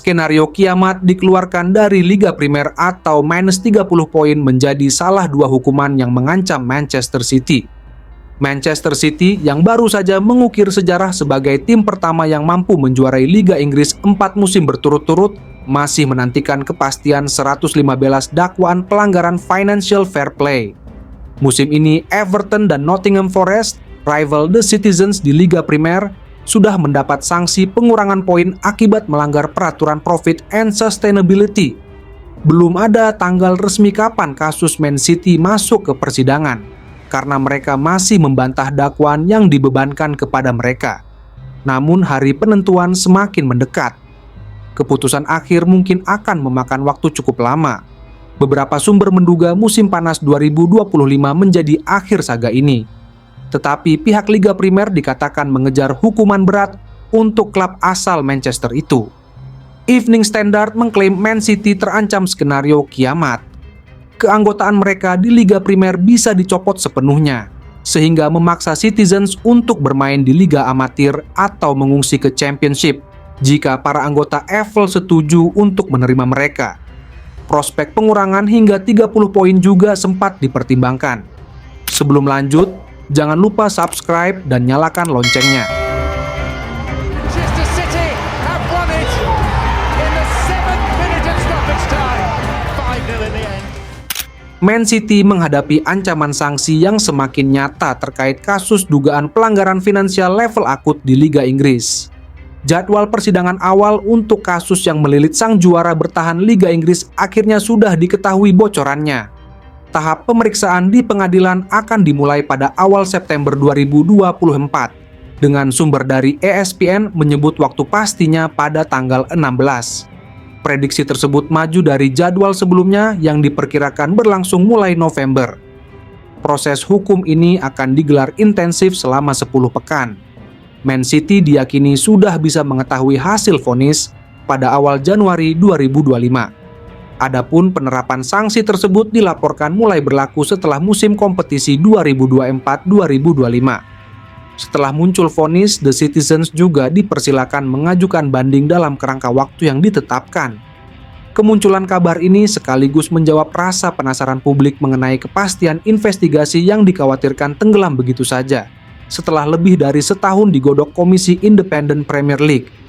Skenario kiamat dikeluarkan dari Liga Primer atau minus 30 poin menjadi salah dua hukuman yang mengancam Manchester City. Manchester City yang baru saja mengukir sejarah sebagai tim pertama yang mampu menjuarai Liga Inggris 4 musim berturut-turut masih menantikan kepastian 115 dakwaan pelanggaran financial fair play. Musim ini Everton dan Nottingham Forest, rival The Citizens di Liga Primer, sudah mendapat sanksi pengurangan poin akibat melanggar peraturan profit and sustainability. Belum ada tanggal resmi kapan kasus Man City masuk ke persidangan, karena mereka masih membantah dakwaan yang dibebankan kepada mereka. Namun hari penentuan semakin mendekat. Keputusan akhir mungkin akan memakan waktu cukup lama. Beberapa sumber menduga musim panas 2025 menjadi akhir saga ini. Tetapi pihak Liga Primer dikatakan mengejar hukuman berat untuk klub asal Manchester itu. Evening Standard mengklaim Man City terancam skenario kiamat. Keanggotaan mereka di Liga Primer bisa dicopot sepenuhnya, sehingga memaksa Citizens untuk bermain di Liga Amatir atau mengungsi ke Championship jika para anggota EFL setuju untuk menerima mereka. Prospek pengurangan hingga 30 poin juga sempat dipertimbangkan. Sebelum lanjut, jangan lupa subscribe dan nyalakan loncengnya. Manchester City have won it in the 7th minute of stoppage time. 5-0 in the end. Man City menghadapi ancaman sanksi yang semakin nyata terkait kasus dugaan pelanggaran finansial level akut di Liga Inggris. Jadwal persidangan awal untuk kasus yang melilit sang juara bertahan Liga Inggris akhirnya sudah diketahui bocorannya. Tahap pemeriksaan di pengadilan akan dimulai pada awal September 2024, dengan sumber dari ESPN menyebut waktu pastinya pada tanggal 16. Prediksi tersebut maju dari jadwal sebelumnya yang diperkirakan berlangsung mulai November. Proses hukum ini akan digelar intensif selama 10 pekan. Man City diyakini sudah bisa mengetahui hasil vonis pada awal Januari 2025. Adapun penerapan sanksi tersebut dilaporkan mulai berlaku setelah musim kompetisi 2024-2025. Setelah muncul vonis, The Citizens juga dipersilakan mengajukan banding dalam kerangka waktu yang ditetapkan. Kemunculan kabar ini sekaligus menjawab rasa penasaran publik mengenai kepastian investigasi yang dikhawatirkan tenggelam begitu saja, setelah lebih dari setahun digodok Komisi Independen Premier League.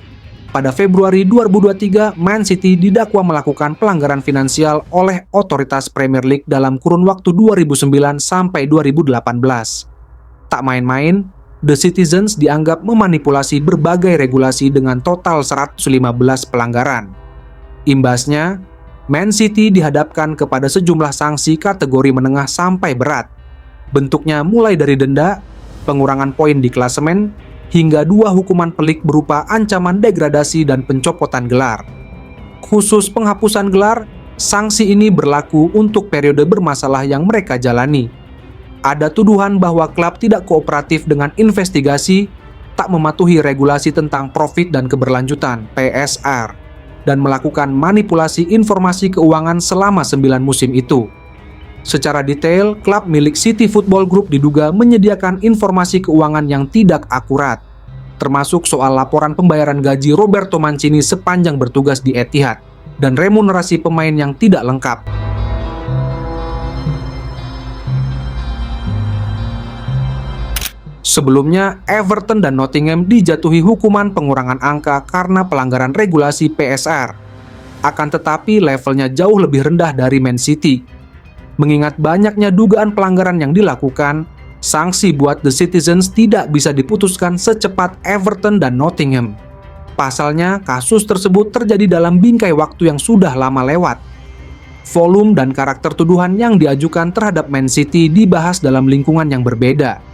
Pada Februari 2023, Man City didakwa melakukan pelanggaran finansial oleh otoritas Premier League dalam kurun waktu 2009 sampai 2018. Tak main-main, The Citizens dianggap memanipulasi berbagai regulasi dengan total 115 pelanggaran. Imbasnya, Man City dihadapkan kepada sejumlah sanksi kategori menengah sampai berat. Bentuknya mulai dari denda, pengurangan poin di klasemen, hingga 2 hukuman pelik berupa ancaman degradasi dan pencopotan gelar. Khusus penghapusan gelar, sanksi ini berlaku untuk periode bermasalah yang mereka jalani. Ada tuduhan bahwa klub tidak kooperatif dengan investigasi, tak mematuhi regulasi tentang profit dan keberlanjutan (PSR), dan melakukan manipulasi informasi keuangan selama 9 musim itu. Secara detail, klub milik City Football Group diduga menyediakan informasi keuangan yang tidak akurat, termasuk soal laporan pembayaran gaji Roberto Mancini sepanjang bertugas di Etihad, dan remunerasi pemain yang tidak lengkap. Sebelumnya, Everton dan Nottingham dijatuhi hukuman pengurangan angka karena pelanggaran regulasi PSR. Akan tetapi levelnya jauh lebih rendah dari Man City. Mengingat banyaknya dugaan pelanggaran yang dilakukan, sanksi buat The Citizens tidak bisa diputuskan secepat Everton dan Nottingham. Pasalnya, kasus tersebut terjadi dalam bingkai waktu yang sudah lama lewat. Volume dan karakter tuduhan yang diajukan terhadap Man City dibahas dalam lingkungan yang berbeda.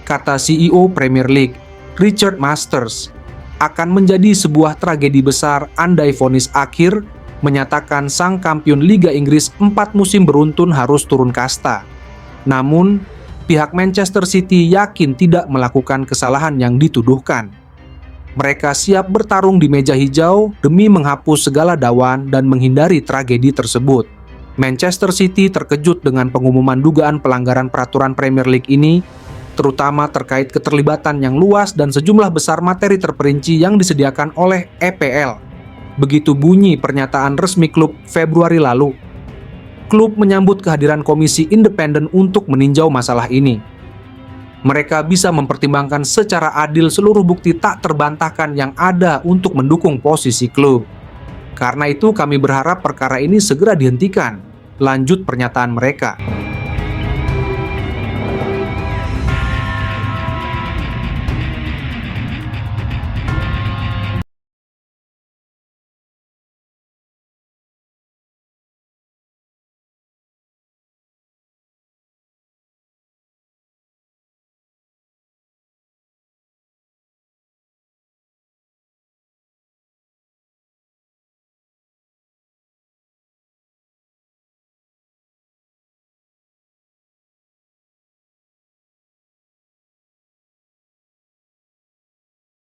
Kata CEO Premier League, Richard Masters, akan menjadi sebuah tragedi besar andai vonis akhir menyatakan sang kampiun Liga Inggris 4 musim beruntun harus turun kasta. Namun, pihak Manchester City yakin tidak melakukan kesalahan yang dituduhkan. Mereka siap bertarung di meja hijau demi menghapus segala dakwaan dan menghindari tragedi tersebut. Manchester City terkejut dengan pengumuman dugaan pelanggaran peraturan Premier League ini, terutama terkait keterlibatan yang luas dan sejumlah besar materi terperinci yang disediakan oleh EPL. Begitu bunyi pernyataan resmi klub Februari lalu. Klub menyambut kehadiran komisi independen untuk meninjau masalah ini. Mereka bisa mempertimbangkan secara adil seluruh bukti tak terbantahkan yang ada untuk mendukung posisi klub. Karena itu kami berharap perkara ini segera dihentikan. Lanjut pernyataan mereka.